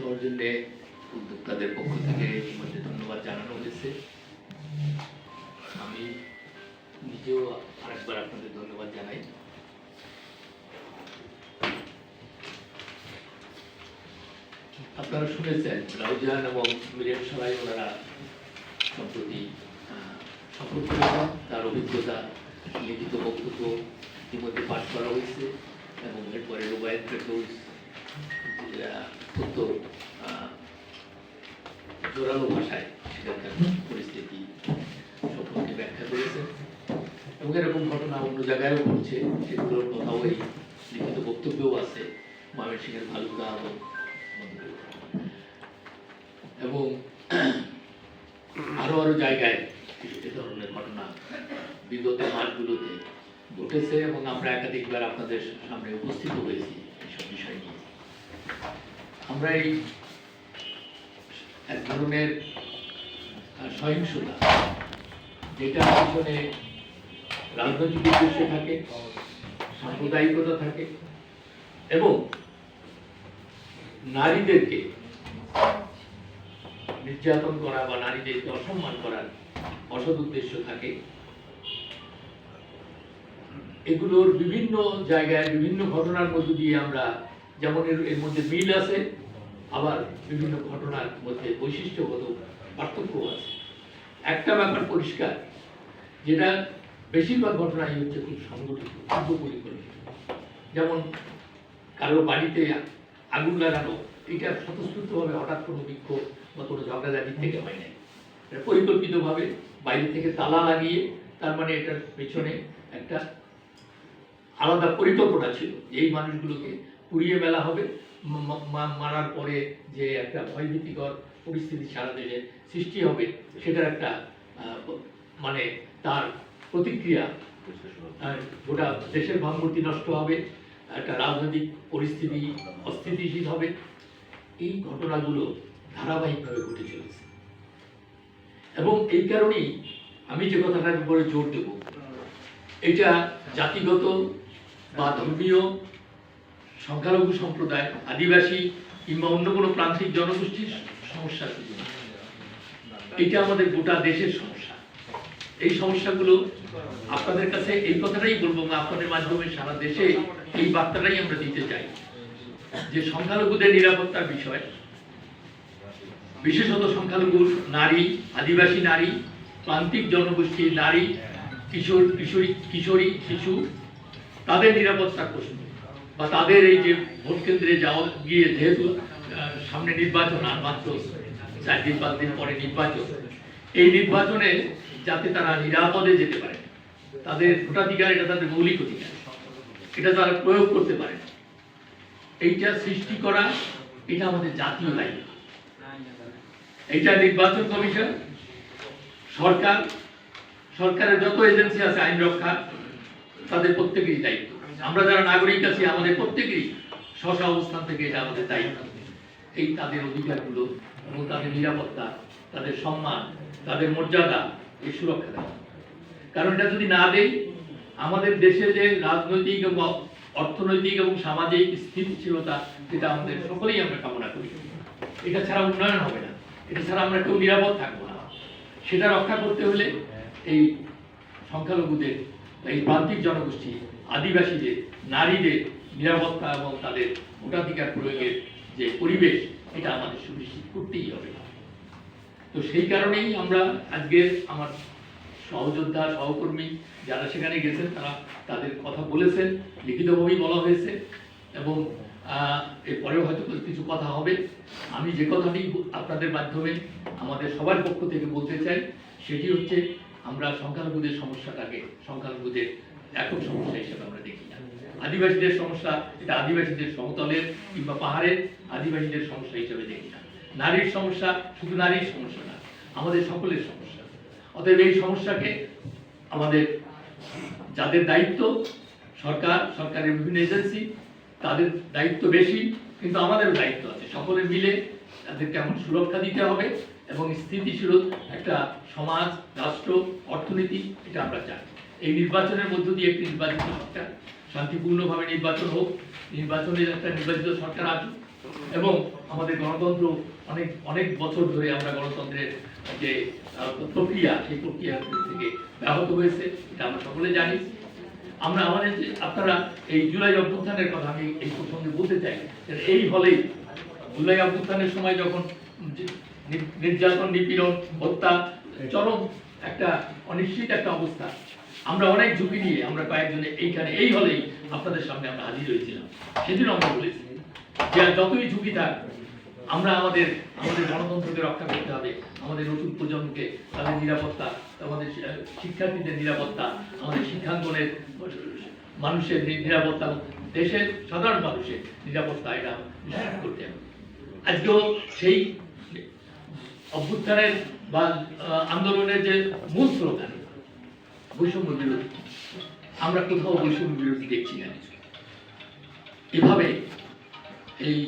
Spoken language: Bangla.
হওয়ার জন্য উদ্যোক্তাদের পক্ষ থেকে ইতিমধ্যে ধন্যবাদ জানানো হয়েছে। আমি নিজেও আরেকবার আপনাদের ধন্যবাদ জানাই। আপনারা শুনেছেন রাউজান এবং মিরেন সবাই ওনারা সম্প্রতি সফল করেছেন, তার অভিজ্ঞতা লিখিত বক্তব্য ইতিমধ্যে পাঠ করা হয়েছে এবং এরপরে রুবায়েত ফেরদৌস অত্যন্ত জোরালো ভাষায় সেখানকার পরিস্থিতি সম্পর্কে ব্যাখ্যা করেছেন এবং এরকম ঘটনা অন্য জায়গায়ও ঘটছে, সেগুলোর কথাও এই লিখিত বক্তব্যও আছে ময়মনসিংহের ভালুকা এবং আরো জায়গায় এ ধরনের ঘটনা বিগত মাসগুলোতে ঘটেছে এবং আমরা একাধিকবার আপনাদের সামনে উপস্থিত হয়েছি এইসব বিষয় নিয়ে। আমরা এই এক ধরনের সহিংসতা যেটা পিছনে রাজনৈতিক উদ্দেশ্য থাকে, সাম্প্রদায়িকতা থাকে এবং নারীদেরকে নির্যাতন করা বা নারীদেরকে অসম্মান করার অসৎ উদ্দেশ্য থাকে, এগুলোর বিভিন্ন জায়গায় বিভিন্ন ঘটনার মধ্য দিয়ে আমরা যেমন এর মধ্যে মিল আছে, আবার বিভিন্ন ঘটনার মধ্যে বৈশিষ্ট্যগত পার্থক্য আছে। একটা ব্যাপার পরিষ্কার, যেটা বেশিরভাগ ঘটনাই হচ্ছে খুব সংগঠিত, পূর্ব পরিকল্পিত। যেমন কারো বাড়িতে আগুন লাগানো, এটা স্বতঃস্ফূর্তভাবে হঠাৎ কোনো বিক্ষোভ বা কোনো ঝগড়াঝাটি থেকে হয় নাই, এটা পরিকল্পিতভাবে বাইরে থেকে তালা লাগিয়ে, তার মানে এটার পেছনে একটা আলাদা পরিকল্পনা ছিল যে এই মানুষগুলোকে পুড়িয়ে ফেলা হবে, মারার পরে যে একটা ভয়ভীতিকর পরিস্থিতি সারা দেশে সৃষ্টি হবে, সেটার একটা মানে তার প্রতিক্রিয়া, গোটা দেশের ভাবমূর্তি নষ্ট হবে, একটা রাজনৈতিক পরিস্থিতি অস্থিতিশীল হবে। এই ঘটনাগুলো ধারাবাহিকভাবে ঘটে চলেছে এবং এই কারণেই আমি যে কথাটার উপরে জোর দেব, এটা জাতিগত বা ধর্মীয়, সংখ্যালঘু সম্প্রদায়, আদিবাসী কিংবা অন্য কোনো প্রান্তিক জনগোষ্ঠীর সমস্যা শুধু না, এটা আমাদের গোটা দেশের সমস্যা। এই সমস্যাগুলো আপনাদের কাছে এই কথাটাই বলবো, আপনাদের মাধ্যমে সারা দেশে এই বার্তাটাই আমরা দিতে চাই যে সংখ্যালঘুদের নিরাপত্তার বিষয়, বিশেষত সংখ্যালঘু নারী, আদিবাসী নারী, প্রান্তিক জনগোষ্ঠীর নারী, কিশোরী শিশু, তাদের নিরাপত্তার প্রশ্ন বা তাদের এই যে ভোট কেন্দ্রে যাওয়া গিয়ে, যেহেতু সামনে নির্বাচন আর মাত্র 4 দিন 5 দিন পরে নির্বাচন, এই নির্বাচনে যাতে তারা নিরাপদে যেতে পারে, তাদের ভোটাধিকার, এটা তাদের মৌলিক অধিকার, এটা তারা প্রয়োগ করতে পারে, এইটা সৃষ্টি করা, এটা আমাদের জাতীয় দায়িত্ব। এইটা নির্বাচন কমিশন, সরকারের যত এজেন্সি আছে আইন রক্ষা, তাদের প্রত্যেকেরই দায়িত্ব। আমরা যারা নাগরিক আছি, আমাদের প্রত্যেকেরই স্ব অবস্থান থেকে এটা আমাদের দায়িত্ব, এই তাদের অধিকারগুলো এবং তাদের নিরাপত্তা, তাদের সম্মান, তাদের মর্যাদা, এই সুরক্ষা দেওয়া। কারণ এটা যদি না দেই, আমাদের দেশে যে রাজনৈতিক এবং অর্থনৈতিক এবং সামাজিক স্থিতিশীলতা, যেটা আমাদের সকলেই আমরা কামনা করি, এটা ছাড়া উন্নয়ন হবে না, এটা ছাড়া আমরা কেউ নিরাপদ থাকবো না। সেটা রক্ষা করতে হলে এই সংখ্যালঘুদের, এই প্রান্তিক জনগোষ্ঠী, আদিবাসীদের, নারীদের নিরাপত্তা এবং তাদের ভোটাধিকার প্রয়োগের যে পরিবেশ, এটা আমাদের সুনিশ্চিত করতেই হবে। তো সেই কারণেই আমরা আজকে আমার সহযোদ্ধা, সহকর্মী যারা সেখানে গেছেন, তারা তাদের কথা বলেছেন, লিখিতভাবেই বলা হয়েছে এবং এরপরেও হয়তো কিছু কথা হবে। আমি যে কথাটি আপনাদের মাধ্যমে আমাদের সবার পক্ষ থেকে বলতে চাই, সেটি হচ্ছে আমরা সংখ্যালঘুদের সমস্যাটাকে সংখ্যালঘুদের একক সমস্যা হিসেবে আমরা দেখি না। আদিবাসীদের সমস্যা, এটা আদিবাসীদের সমতলের কিংবা পাহাড়ের আদিবাসীদের সমস্যা হিসেবে দেখি না। নারীর সমস্যা শুধু নারীর সমস্যা না, আমাদের সকলের সমস্যা। অতএব এই সমস্যাকে আমাদের যাদের দায়িত্ব, সরকারের বিভিন্ন এজেন্সি, তাদের দায়িত্ব বেশি, কিন্তু আমাদেরও দায়িত্ব আছে। সকলে মিলে তাদেরকে এমন সুরক্ষা দিতে হবে এবং স্থিতিশীল একটা সমাজ, রাষ্ট্র, অর্থনীতি, এটা আমরা চাই। এই নির্বাচনের মধ্য দিয়ে একটি নির্বাচিত সরকার, শান্তিপূর্ণভাবে নির্বাচন হোক, নির্বাচনের একটা নির্বাচিত সরকার আসুক এবং আমাদের গণতন্ত্র অনেক অনেক বছর ধরে আমরা গণতন্ত্রের যে প্রক্রিয়া, সেই প্রক্রিয়া থেকে ব্যাহত হয়েছে, এটা আমরা সকলে জানি। আমরা আমাদের যে আপনারা এই জুলাই অভ্যুত্থানের কথা আমি এই প্রসঙ্গে বলতে চাই, এই হলেই জুলাই অভ্যুত্থানের সময় যখন নির্যাতন, নিপীড়ন, হত্যা, চরম একটা অনিশ্চিত একটা অবস্থা, আমরা অনেক ঝুঁকি নিয়ে আমরা কয়েকজনে এইখানে এই হলেই আপনাদের সামনে আমরা হাজির হয়েছিলাম। সেদিন আমরা বলেছি যে যতই ঝুঁকি থাক, আমরা আমাদের গণতন্ত্রকে রক্ষা করতে হবে, আমাদের নতুন প্রজন্মকে তাদের নিরাপত্তা, আমাদের শিক্ষার্থীদের নিরাপত্তা, আমাদের শিক্ষাঙ্গনের মানুষের নিরাপত্তা, দেশের সাধারণ মানুষের নিরাপত্তা, এটা নিশ্চিত করতে হবে। আজকেও সেই অভ্যুত্থানের বা আন্দোলনের যে মূল স্লোগান বৈষম্য বিরোধী, আমরা কোথাও বৈষম্য বিরোধী দেখছি না। এভাবে এই